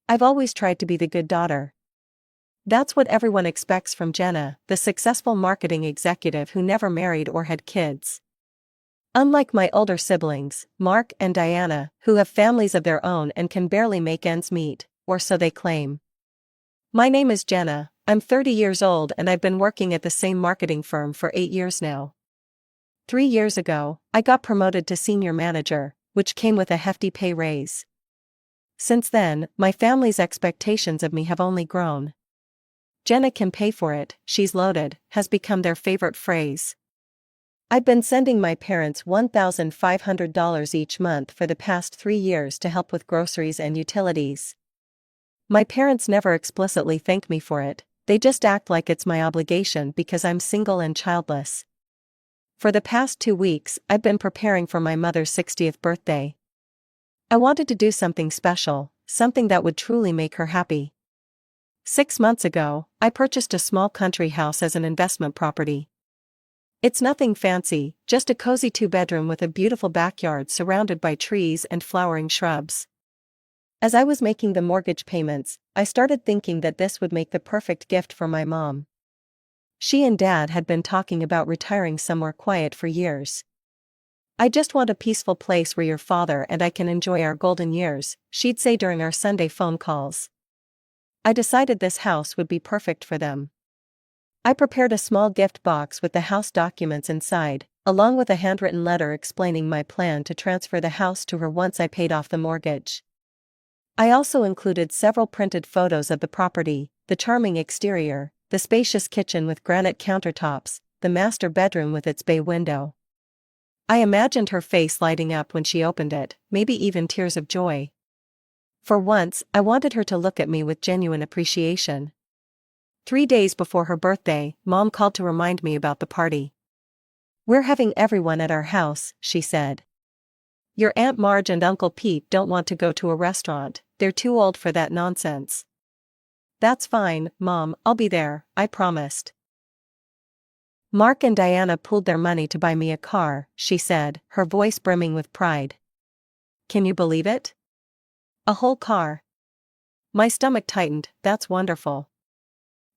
I've always tried to be the good daughter. That's what everyone expects from Jenna, the successful marketing executive who never married or had kids. Unlike my older siblings, Mark and Diana, who have families of their own and can barely make ends meet, or so they claim. My name is Jenna, I'm 30 years old and I've been working at the same marketing firm for 8 years now. 3 years ago, I got promoted to senior manager, which came with a hefty pay raise. Since then, my family's expectations of me have only grown. Jenna can pay for it, she's loaded, has become their favorite phrase. I've been sending my parents $1,500 each month for the past 3 years to help with groceries and utilities. My parents never explicitly thank me for it, they just act like it's my obligation because I'm single and childless. For the past 2 weeks, I've been preparing for my mother's 60th birthday. I wanted to do something special, something that would truly make her happy. 6 months ago, I purchased a small country house as an investment property. It's nothing fancy, just a cozy 2-bedroom with a beautiful backyard surrounded by trees and flowering shrubs. As I was making the mortgage payments, I started thinking that this would make the perfect gift for my mom. She and Dad had been talking about retiring somewhere quiet for years. "I just want a peaceful place where your father and I can enjoy our golden years," she'd say during our Sunday phone calls. I decided this house would be perfect for them. I prepared a small gift box with the house documents inside, along with a handwritten letter explaining my plan to transfer the house to her once I paid off the mortgage. I also included several printed photos of the property, the charming exterior, the spacious kitchen with granite countertops, the master bedroom with its bay window. I imagined her face lighting up when she opened it, maybe even tears of joy. For once, I wanted her to look at me with genuine appreciation. 3 days before her birthday, Mom called to remind me about the party. "We're having everyone at our house," she said. "Your Aunt Marge and Uncle Pete don't want to go to a restaurant, they're too old for that nonsense." "That's fine, Mom, I'll be there," I promised. "Mark and Diana pooled their money to buy me a car," she said, her voice brimming with pride. "Can you believe it? A whole car." My stomach tightened. "That's wonderful."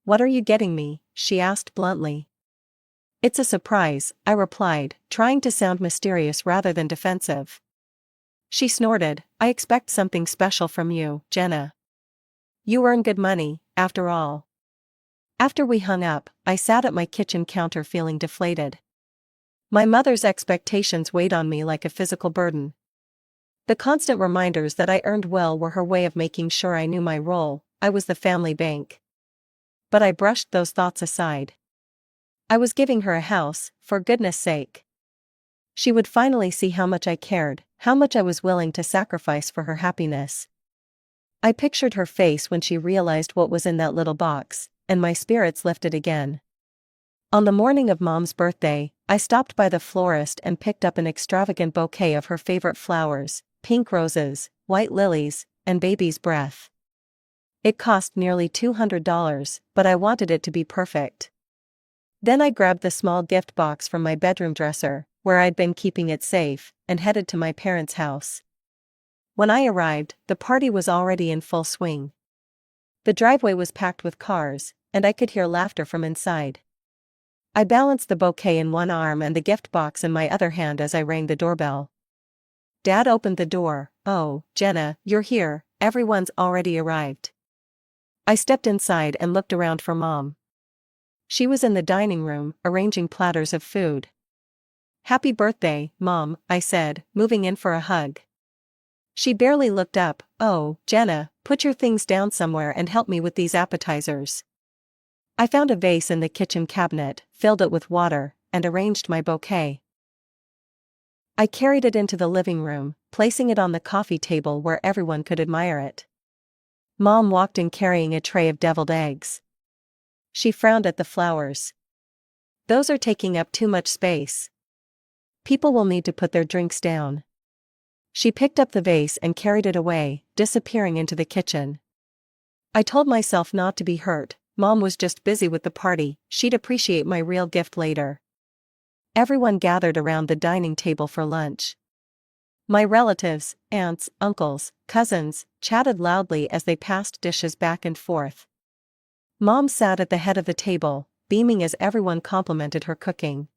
"What are you getting me?" she asked bluntly. "It's a surprise," I replied, trying to sound mysterious rather than defensive. She snorted. "I expect something special from you, Jenna. You earn good money, after all." After we hung up, I sat at my kitchen counter feeling deflated. My mother's expectations weighed on me like a physical burden. The constant reminders that I earned well were her way of making sure I knew my role. I was the family bank. But I brushed those thoughts aside. I was giving her a house, for goodness sake. She would finally see how much I cared, how much I was willing to sacrifice for her happiness. I pictured her face when she realized what was in that little box, and my spirits lifted again. On the morning of Mom's birthday, I stopped by the florist and picked up an extravagant bouquet of her favorite flowers, pink roses, white lilies, and baby's breath. It cost nearly $200, but I wanted it to be perfect. Then I grabbed the small gift box from my bedroom dresser, where I'd been keeping it safe, and headed to my parents' house. When I arrived, the party was already in full swing. The driveway was packed with cars, and I could hear laughter from inside. I balanced the bouquet in one arm and the gift box in my other hand as I rang the doorbell. Dad opened the door. "Oh, Jenna, you're here, everyone's already arrived." I stepped inside and looked around for Mom. She was in the dining room, arranging platters of food. "Happy birthday, Mom," I said, moving in for a hug. She barely looked up. "Oh, Jenna, put your things down somewhere and help me with these appetizers." I found a vase in the kitchen cabinet, filled it with water, and arranged my bouquet. I carried it into the living room, placing it on the coffee table where everyone could admire it. Mom walked in carrying a tray of deviled eggs. She frowned at the flowers. "Those are taking up too much space. People will need to put their drinks down." She picked up the vase and carried it away, disappearing into the kitchen. I told myself not to be hurt. Mom was just busy with the party, she'd appreciate my real gift later. Everyone gathered around the dining table for lunch. My relatives, aunts, uncles, cousins, chatted loudly as they passed dishes back and forth. Mom sat at the head of the table, beaming as everyone complimented her cooking.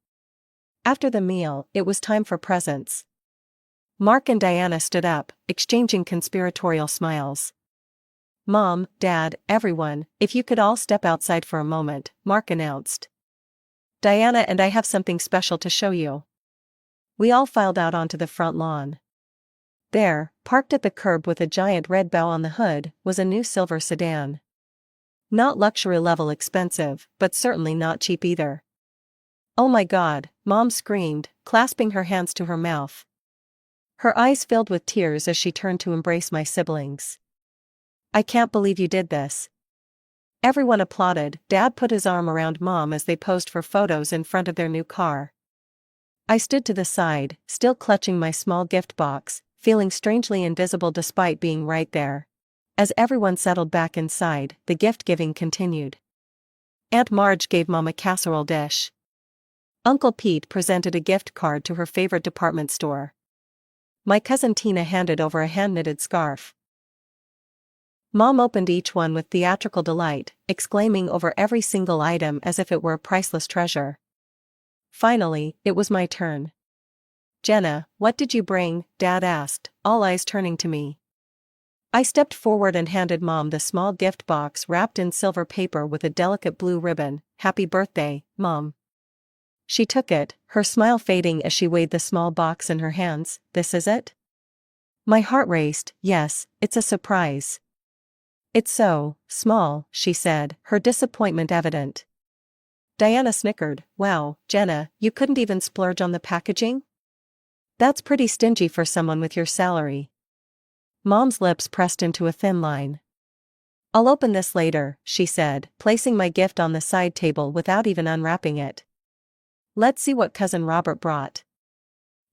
After the meal, it was time for presents. Mark and Diana stood up, exchanging conspiratorial smiles. Mom, Dad, everyone, if you could all step outside for a moment, Mark announced. Diana and I have something special to show you. We all filed out onto the front lawn. There, parked at the curb with a giant red bow on the hood, was a new silver sedan. Not luxury level expensive, but certainly not cheap either. Oh my God, Mom screamed, clasping her hands to her mouth. Her eyes filled with tears as she turned to embrace my siblings. I can't believe you did this. Everyone applauded. Dad put his arm around Mom as they posed for photos in front of their new car. I stood to the side, still clutching my small gift box, feeling strangely invisible despite being right there. As everyone settled back inside, the gift-giving continued. Aunt Marge gave Mom a casserole dish. Uncle Pete presented a gift card to her favorite department store. My cousin Tina handed over a hand-knitted scarf. Mom opened each one with theatrical delight, exclaiming over every single item as if it were a priceless treasure. Finally, it was my turn. Jenna, what did you bring? Dad asked, all eyes turning to me. I stepped forward and handed Mom the small gift box wrapped in silver paper with a delicate blue ribbon. Happy birthday, Mom. She took it, her smile fading as she weighed the small box in her hands. This is it? My heart raced. Yes, it's a surprise. It's so small, she said, her disappointment evident. Diana snickered. Wow, Jenna, you couldn't even splurge on the packaging? That's pretty stingy for someone with your salary. Mom's lips pressed into a thin line. I'll open this later, she said, placing my gift on the side table without even unwrapping it. Let's see what Cousin Robert brought.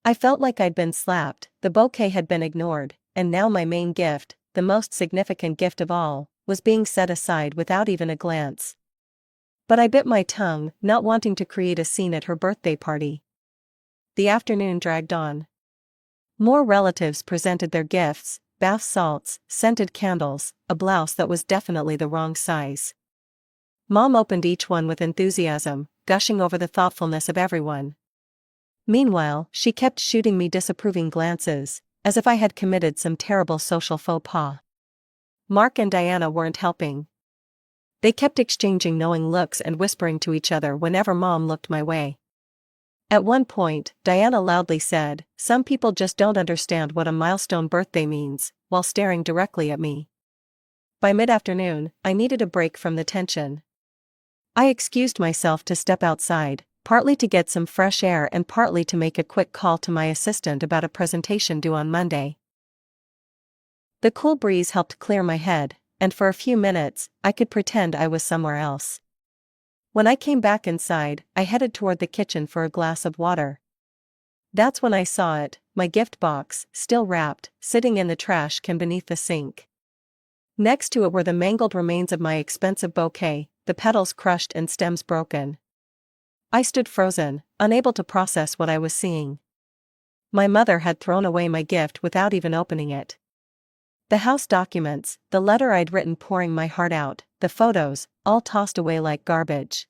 I felt like I'd been slapped, the bouquet had been ignored, and now my main gift, the most significant gift of all, was being set aside without even a glance. But I bit my tongue, not wanting to create a scene at her birthday party. The afternoon dragged on. More relatives presented their gifts, bath salts, scented candles, a blouse that was definitely the wrong size. Mom opened each one with enthusiasm, gushing over the thoughtfulness of everyone. Meanwhile, she kept shooting me disapproving glances, as if I had committed some terrible social faux pas. Mark and Diana weren't helping. They kept exchanging knowing looks and whispering to each other whenever Mom looked my way. At one point, Diana loudly said, "Some people just don't understand what a milestone birthday means," while staring directly at me. By mid-afternoon, I needed a break from the tension. I excused myself to step outside, partly to get some fresh air and partly to make a quick call to my assistant about a presentation due on Monday. The cool breeze helped clear my head, and for a few minutes, I could pretend I was somewhere else. When I came back inside, I headed toward the kitchen for a glass of water. That's when I saw it, my gift box, still wrapped, sitting in the trash can beneath the sink. Next to it were the mangled remains of my expensive bouquet, the petals crushed and stems broken. I stood frozen, unable to process what I was seeing. My mother had thrown away my gift without even opening it. The house documents, the letter I'd written pouring my heart out, the photos, all tossed away like garbage.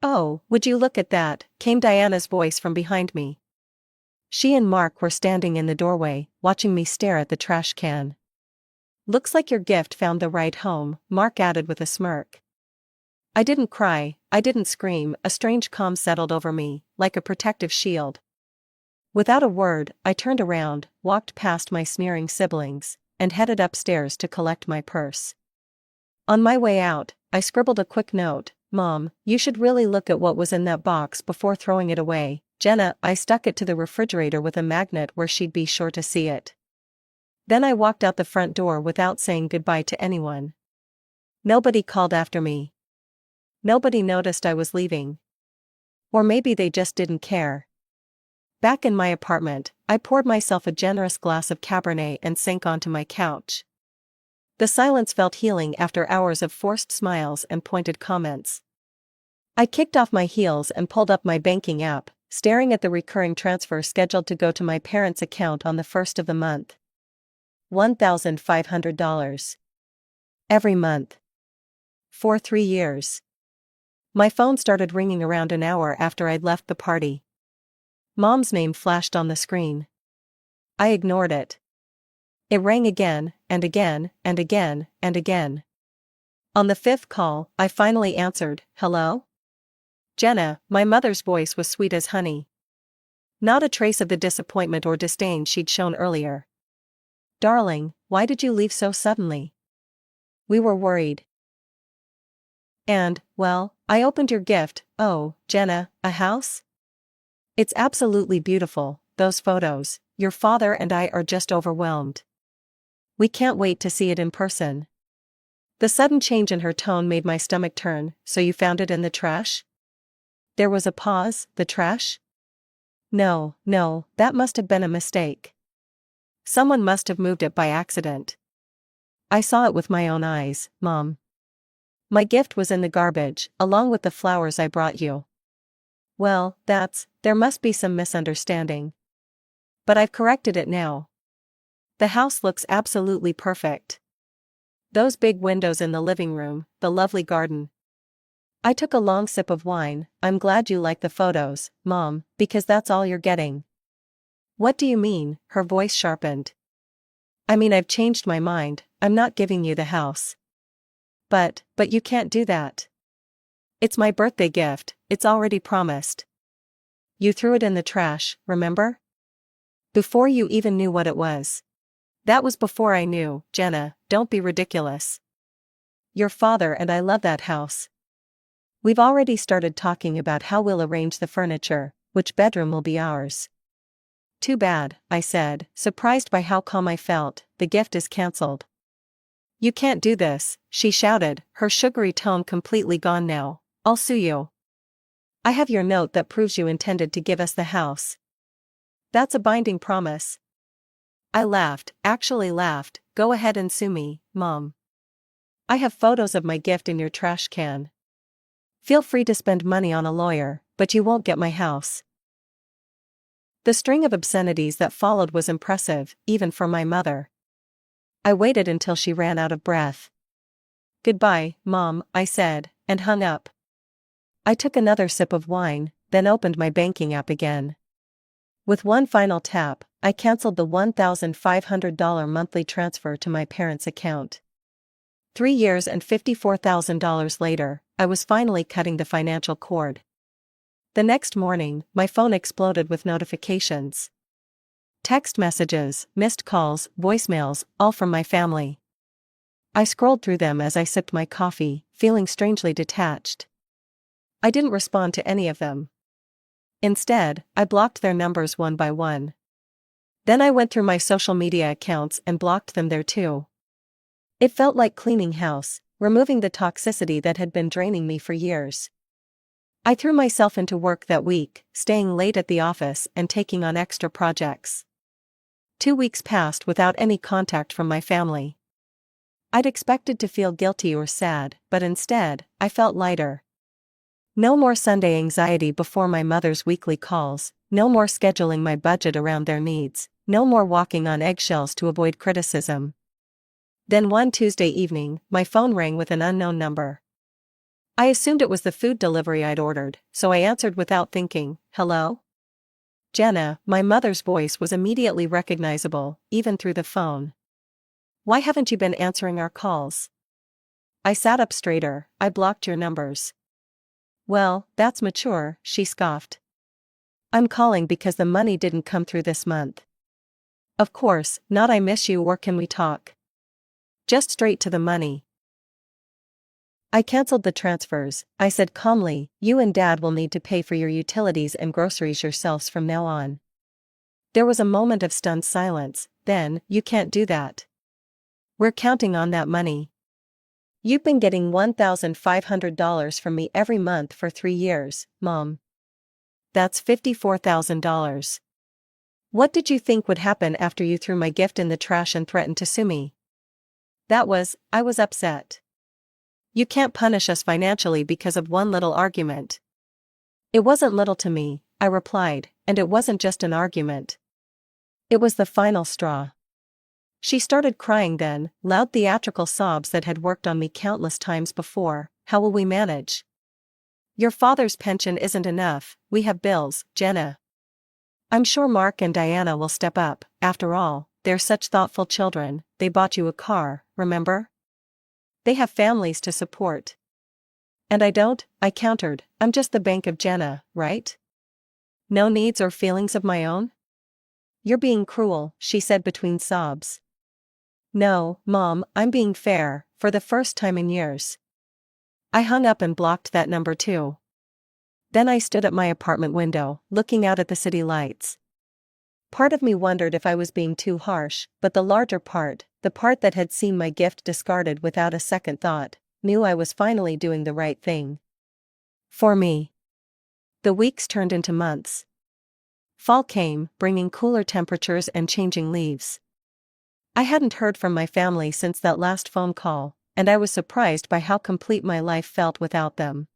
"Oh, would you look at that?" came Diana's voice from behind me. She and Mark were standing in the doorway, watching me stare at the trash can. "Looks like your gift found the right home," Mark added with a smirk. I didn't cry, I didn't scream, a strange calm settled over me, like a protective shield. Without a word, I turned around, walked past my sneering siblings, and headed upstairs to collect my purse. On my way out, I scribbled a quick note. "Mom, you should really look at what was in that box before throwing it away." Jenna, I stuck it to the refrigerator with a magnet where she'd be sure to see it. Then I walked out the front door without saying goodbye to anyone. Nobody called after me. Nobody noticed I was leaving. Or maybe they just didn't care. Back in my apartment, I poured myself a generous glass of Cabernet and sank onto my couch. The silence felt healing after hours of forced smiles and pointed comments. I kicked off my heels and pulled up my banking app, staring at the recurring transfer scheduled to go to my parents' account on the first of the month. $1,500. Every month. For 3 years. My phone started ringing around an hour after I'd left the party. Mom's name flashed on the screen. I ignored it. It rang again, and again, and again, and again. On the 5th call, I finally answered, "Hello?" Jenna, my mother's voice was sweet as honey. Not a trace of the disappointment or disdain she'd shown earlier. "Darling, why did you leave so suddenly? We were worried. And, well, I opened your gift." "Oh, Jenna, a house? It's absolutely beautiful, those photos. Your father and I are just overwhelmed. We can't wait to see it in person." The sudden change in her tone made my stomach turn. "So you found it in the trash?" There was a pause. "The trash? No, that must have been a mistake. Someone must have moved it by accident. I saw it with my own eyes, Mom. My gift was in the garbage, along with the flowers I brought you." "Well, there must be some misunderstanding. But I've corrected it now. The house looks absolutely perfect. Those big windows in the living room, the lovely garden." I took a long sip of wine. "I'm glad you like the photos, Mom, because that's all you're getting." "What do you mean?" Her voice sharpened. "I mean, I've changed my mind. I'm not giving you the house." But you can't do that. It's my birthday gift, it's already promised." "You threw it in the trash, remember? Before you even knew what it was." "That was before I knew." "Jenna, don't be ridiculous. Your father and I love that house. We've already started talking about how we'll arrange the furniture, which bedroom will be ours." "Too bad," I said, surprised by how calm I felt. "The gift is cancelled." "You can't do this," she shouted, her sugary tone completely gone now. "I'll sue you. I have your note that proves you intended to give us the house. That's a binding promise." I laughed, actually laughed. "Go ahead and sue me, Mom. I have photos of my gift in your trash can. Feel free to spend money on a lawyer, but you won't get my house." The string of obscenities that followed was impressive, even for my mother. I waited until she ran out of breath. "Goodbye, Mom," I said, and hung up. I took another sip of wine, then opened my banking app again. With one final tap, I canceled the $1,500 monthly transfer to my parents' account. 3 years and $54,000 later, I was finally cutting the financial cord. The next morning, my phone exploded with notifications. Text messages, missed calls, voicemails, all from my family. I scrolled through them as I sipped my coffee, feeling strangely detached. I didn't respond to any of them. Instead, I blocked their numbers one by one. Then I went through my social media accounts and blocked them there too. It felt like cleaning house, removing the toxicity that had been draining me for years. I threw myself into work that week, staying late at the office and taking on extra projects. 2 weeks passed without any contact from my family. I'd expected to feel guilty or sad, but instead, I felt lighter. No more Sunday anxiety before my mother's weekly calls, no more scheduling my budget around their needs, no more walking on eggshells to avoid criticism. Then one Tuesday evening, my phone rang with an unknown number. I assumed it was the food delivery I'd ordered, so I answered without thinking. "Hello?" Jenna, my mother's voice was immediately recognizable, even through the phone. "Why haven't you been answering our calls?" I sat up straighter. "I blocked your numbers." "Well, that's mature," she scoffed. "I'm calling because the money didn't come through this month." "Of course, not. I miss you, or can we talk?" "Just straight to the money." I canceled the transfers. I said calmly, "You and Dad will need to pay for your utilities and groceries yourselves from now on." There was a moment of stunned silence. Then, "You can't do that. We're counting on that money. You've been getting $1,500 from me every month for 3 years, Mom. That's $54,000. What did you think would happen after you threw my gift in the trash and threatened to sue me?" I was upset. "You can't punish us financially because of one little argument." It wasn't little to me. I replied, and it wasn't just an argument. It was the final straw. She started crying then, loud theatrical sobs that had worked on me countless times before. How will we manage? Your father's pension isn't enough, we have bills, Jenna. I'm sure Mark and Diana will step up, after all, they're such thoughtful children, they bought you a car, remember? They have families to support. And I don't, I countered, I'm just the bank of Jenna, right? No needs or feelings of my own? You're being cruel, she said between sobs. No, Mom, I'm being fair, for the first time in years. I hung up and blocked that number too. Then I stood at my apartment window, looking out at the city lights. Part of me wondered if I was being too harsh, but the larger part, the part that had seen my gift discarded without a second thought, knew I was finally doing the right thing. For me. The weeks turned into months. Fall came, bringing cooler temperatures and changing leaves. I hadn't heard from my family since that last phone call, and I was surprised by how complete my life felt without them.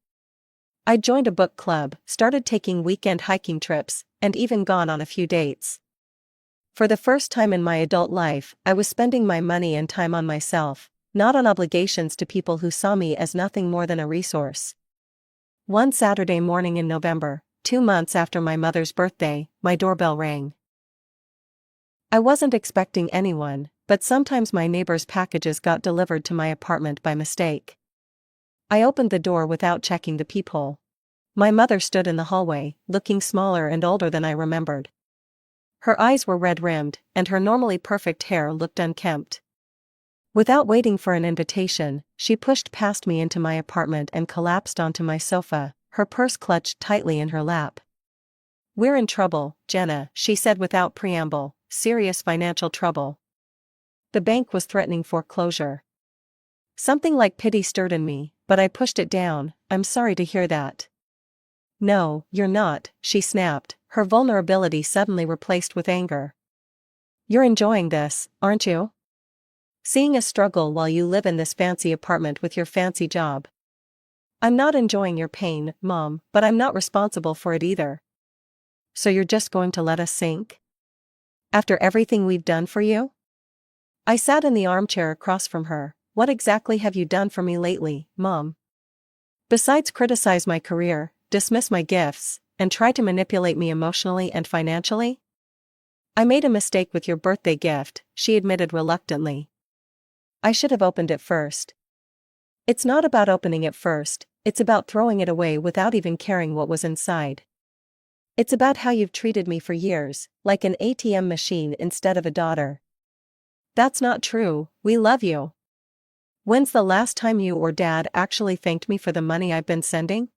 I joined a book club, started taking weekend hiking trips, and even gone on a few dates. For the first time in my adult life, I was spending my money and time on myself, not on obligations to people who saw me as nothing more than a resource. One Saturday morning in November, 2 months after my mother's birthday, my doorbell rang. I wasn't expecting anyone, but sometimes my neighbor's packages got delivered to my apartment by mistake. I opened the door without checking the peephole. My mother stood in the hallway, looking smaller and older than I remembered. Her eyes were red-rimmed, and her normally perfect hair looked unkempt. Without waiting for an invitation, she pushed past me into my apartment and collapsed onto my sofa, her purse clutched tightly in her lap. We're in trouble, Jenna, she said without preamble, serious financial trouble. The bank was threatening foreclosure. Something like pity stirred in me, but I pushed it down. I'm sorry to hear that. No, you're not, she snapped, her vulnerability suddenly replaced with anger. You're enjoying this, aren't you? Seeing us struggle while you live in this fancy apartment with your fancy job. I'm not enjoying your pain, Mom, but I'm not responsible for it either. So you're just going to let us sink? After everything we've done for you? I sat in the armchair across from her. What exactly have you done for me lately, Mom? Besides criticize my career, dismiss my gifts, and try to manipulate me emotionally and financially? I made a mistake with your birthday gift, she admitted reluctantly. I should have opened it first. It's not about opening it first, it's about throwing it away without even caring what was inside. It's about how you've treated me for years, like an ATM machine instead of a daughter. That's not true, we love you. When's the last time you or Dad actually thanked me for the money I've been sending?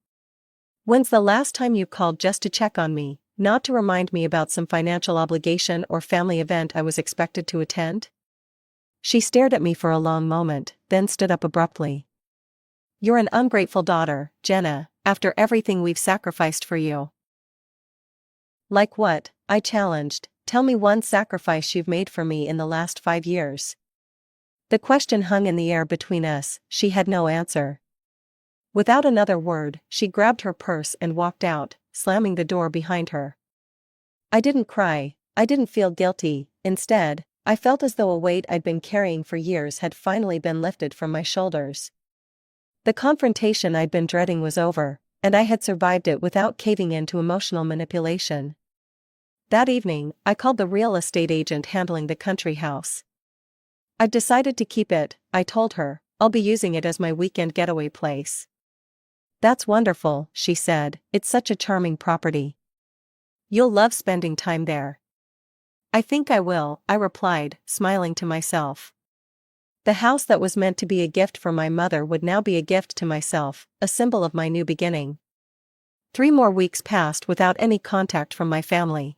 When's the last time you called just to check on me, not to remind me about some financial obligation or family event I was expected to attend? She stared at me for a long moment, then stood up abruptly. You're an ungrateful daughter, Jenna, after everything we've sacrificed for you. Like what? I challenged. Tell me one sacrifice you've made for me in the last 5 years. The question hung in the air between us, she had no answer. Without another word, she grabbed her purse and walked out, slamming the door behind her. I didn't cry, I didn't feel guilty, instead, I felt as though a weight I'd been carrying for years had finally been lifted from my shoulders. The confrontation I'd been dreading was over, and I had survived it without caving in to emotional manipulation. That evening, I called the real estate agent handling the country house. I've decided to keep it, I told her. I'll be using it as my weekend getaway place. That's wonderful, she said, it's such a charming property. You'll love spending time there. I think I will, I replied, smiling to myself. The house that was meant to be a gift for my mother would now be a gift to myself, a symbol of my new beginning. 3 more weeks passed without any contact from my family.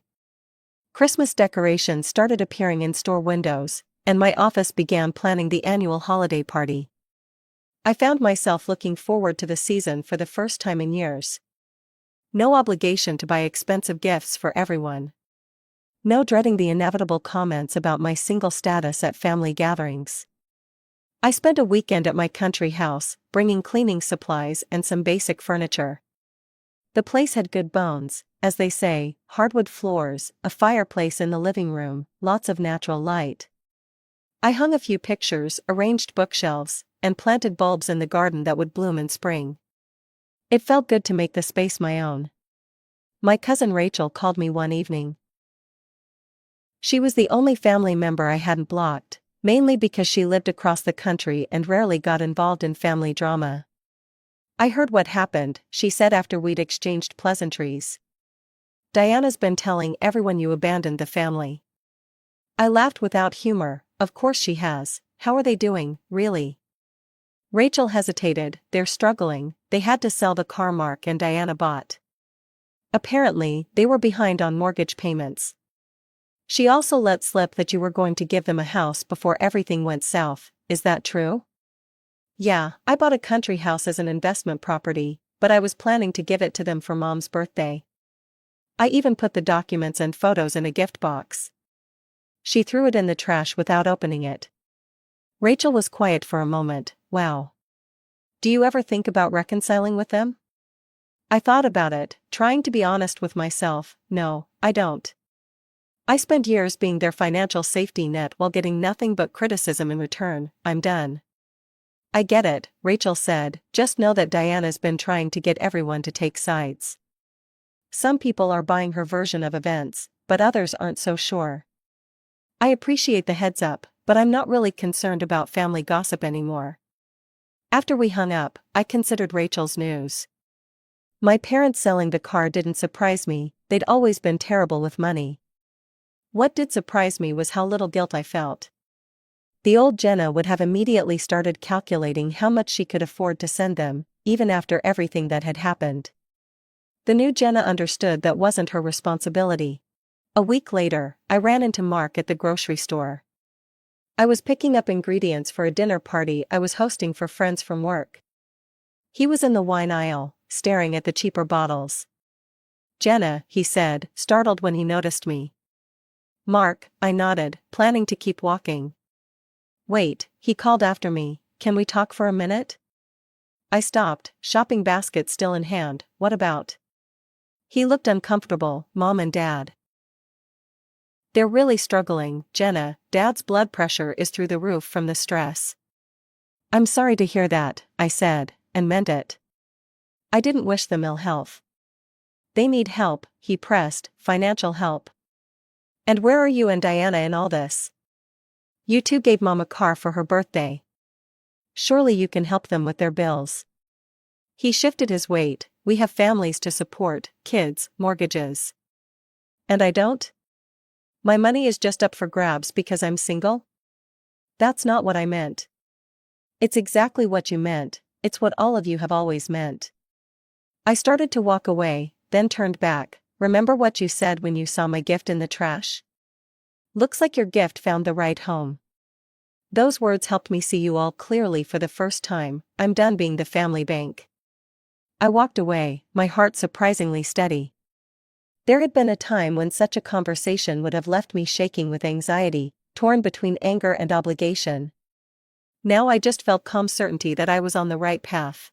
Christmas decorations started appearing in store windows, and my office began planning the annual holiday party. I found myself looking forward to the season for the first time in years. No obligation to buy expensive gifts for everyone. No dreading the inevitable comments about my single status at family gatherings. I spent a weekend at my country house, bringing cleaning supplies and some basic furniture. The place had good bones, as they say, hardwood floors, a fireplace in the living room, lots of natural light. I hung a few pictures, arranged bookshelves, and planted bulbs in the garden that would bloom in spring. It felt good to make the space my own. My cousin Rachel called me one evening. She was the only family member I hadn't blocked, mainly because she lived across the country and rarely got involved in family drama. "I heard what happened," she said after we'd exchanged pleasantries. "Diana's been telling everyone you abandoned the family." I laughed without humor. "Of course she has. How are they doing, really?" Rachel hesitated. "They're struggling. They had to sell the car Mark and Diana bought. Apparently, they were behind on mortgage payments. She also let slip that you were going to give them a house before everything went south. Is that true?" "Yeah, I bought a country house as an investment property, but I was planning to give it to them for Mom's birthday. I even put the documents and photos in a gift box." She threw it in the trash without opening it. Rachel was quiet for a moment. "Wow. Do you ever think about reconciling with them?" I thought about it, trying to be honest with myself. "No, I don't. I spent years being their financial safety net while getting nothing but criticism in return. I'm done." "I get it," Rachel said, "just know that Diana's been trying to get everyone to take sides. Some people are buying her version of events, but others aren't so sure. I appreciate the heads up, but I'm not really concerned about family gossip anymore." After we hung up, I considered Rachel's news. My parents selling the car didn't surprise me, they'd always been terrible with money. What did surprise me was how little guilt I felt. The old Jenna would have immediately started calculating how much she could afford to send them, even after everything that had happened. The new Jenna understood that wasn't her responsibility. A week later, I ran into Mark at the grocery store. I was picking up ingredients for a dinner party I was hosting for friends from work. He was in the wine aisle, staring at the cheaper bottles. "Jenna," he said, startled when he noticed me. "Mark," I nodded, planning to keep walking. "Wait," he called after me, "can we talk for a minute?" I stopped, shopping basket still in hand. "What about?" He looked uncomfortable. "Mom and Dad. They're really struggling, Jenna. Dad's blood pressure is through the roof from the stress." "I'm sorry to hear that," I said, and meant it. I didn't wish them ill health. "They need help," he pressed, "financial help." "And where are you and Diana in all this? You two gave Mom a car for her birthday. Surely you can help them with their bills." He shifted his weight. "We have families to support, kids, mortgages. And I don't? My money is just up for grabs because I'm single?" "That's not what I meant." "It's exactly what you meant. It's what all of you have always meant." I started to walk away, then turned back. "Remember what you said when you saw my gift in the trash? Looks like your gift found the right home." Those words helped me see you all clearly for the first time. I'm done being the family bank. I walked away, my heart surprisingly steady. There had been a time when such a conversation would have left me shaking with anxiety, torn between anger and obligation. Now I just felt calm certainty that I was on the right path.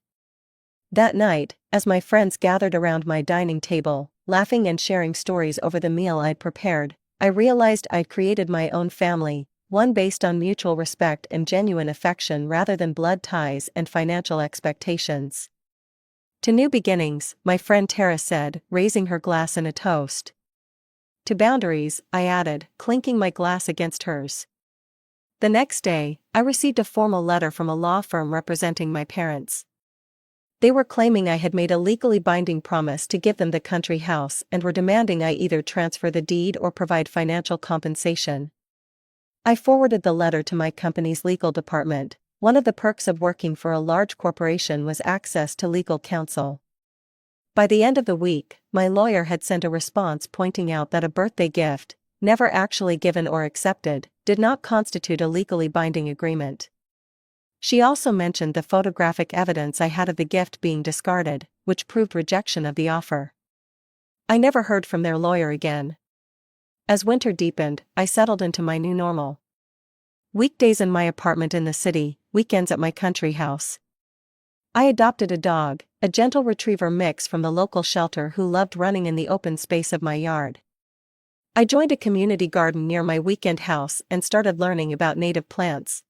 That night, as my friends gathered around my dining table, laughing and sharing stories over the meal I'd prepared, I realized I'd created my own family, one based on mutual respect and genuine affection rather than blood ties and financial expectations. "To new beginnings," my friend Tara said, raising her glass in a toast. "To boundaries," I added, clinking my glass against hers. The next day, I received a formal letter from a law firm representing my parents. They were claiming I had made a legally binding promise to give them the country house and were demanding I either transfer the deed or provide financial compensation. I forwarded the letter to my company's legal department. One of the perks of working for a large corporation was access to legal counsel. By the end of the week, my lawyer had sent a response pointing out that a birthday gift, never actually given or accepted, did not constitute a legally binding agreement. She also mentioned the photographic evidence I had of the gift being discarded, which proved rejection of the offer. I never heard from their lawyer again. As winter deepened, I settled into my new normal. Weekdays in my apartment in the city, weekends at my country house. I adopted a dog, a gentle retriever mix from the local shelter who loved running in the open space of my yard. I joined a community garden near my weekend house and started learning about native plants.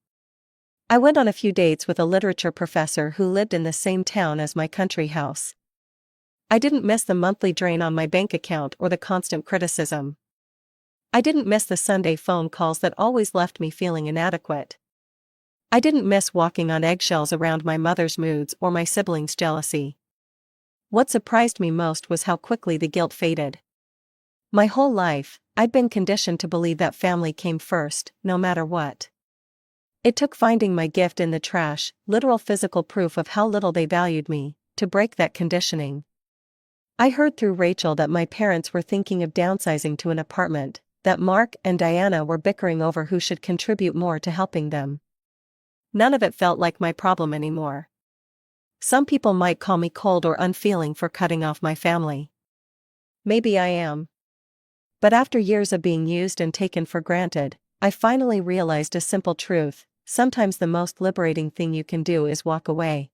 I went on a few dates with a literature professor who lived in the same town as my country house. I didn't miss the monthly drain on my bank account or the constant criticism. I didn't miss the Sunday phone calls that always left me feeling inadequate. I didn't miss walking on eggshells around my mother's moods or my siblings' jealousy. What surprised me most was how quickly the guilt faded. My whole life, I'd been conditioned to believe that family came first, no matter what. It took finding my gift in the trash, literal physical proof of how little they valued me, to break that conditioning. I heard through Rachel that my parents were thinking of downsizing to an apartment, that Mark and Diana were bickering over who should contribute more to helping them. None of it felt like my problem anymore. Some people might call me cold or unfeeling for cutting off my family. Maybe I am. But after years of being used and taken for granted, I finally realized a simple truth: sometimes the most liberating thing you can do is walk away.